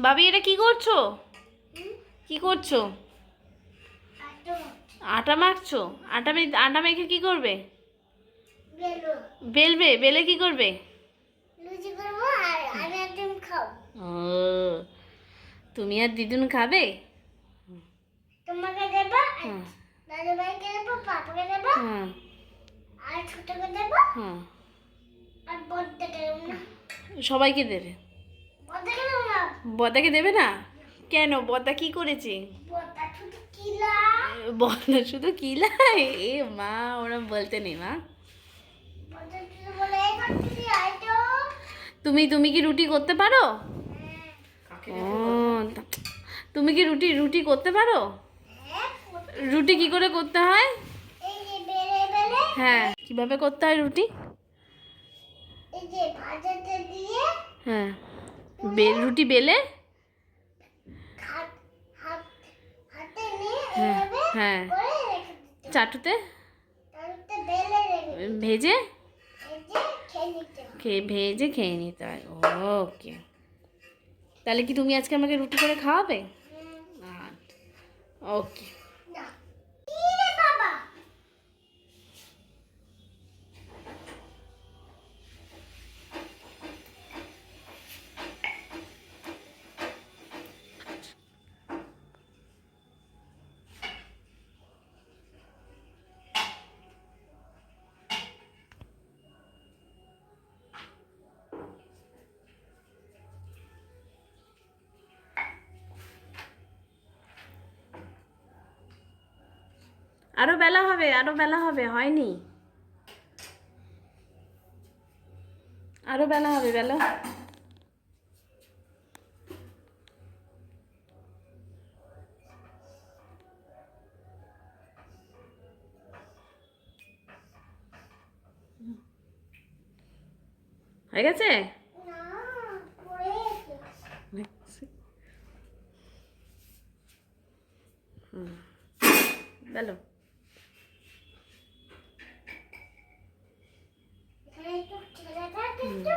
ভাবি এটা কি করছো? কি করছো? আটা মাখছো? আটা মেখে কি করবে? বেলবে? বেলে কি করবে? লুচি করবো আর আমি একদম খাবো। ও, তুমি আর দিদুন খাবে? তোমাকে দেবো, হুম দাদু ভাইকে দেবো, পাপাকে দেবো, হুম আর ছোটকে দেবো, হুম। আর বড়টাকে দেবো না। সবাইকে দেবে? বড়টাকে দেবো না। বদাকে দেবে না? কেন, বদা কি করেছে? বড়টা শুধু কিলা। বদা শুধু কিলায়? এ মা, ওরা বলতে নেই মা। বড়টা শুধু বলে এই করতেছি আইটো। তুমি তুমি কি রুটি করতে পারো? ও, তুমি কি রুটি রুটি করতে পারো? হ্যাঁ, রুটি কি করে করতে হয়? এই যে বেলে বেলে, হ্যাঁ, কিভাবে করতে হয় রুটি? এই যে ভাজাতে দিয়ে হ্যাঁ, তুলে রুটি বেলে? হাত হাত হাতে নিয়ে হ্যাঁ এইভাবে হ্যাঁ। করে রেখে দিতে। চাটুতে তারপরে বেলে রেখে দিতে। ভেজে এই যে খেয়ে নিতে হবে। ভেজে খেয়ে নিতে হয়। ওকে, তাহলে কি তুমি আজকে আমাকে রুটি করে খাওয়াবে? ওকে। না। কি রে বাবা? আরো বেলা হবে, আরো বেলা হবে, হয়নি। আরো বেলা হবে, বেলা। হয়ে গেছে? না, পড়ে গেছে। বেলো। এখানে একটু ছেলে থাকে একটু।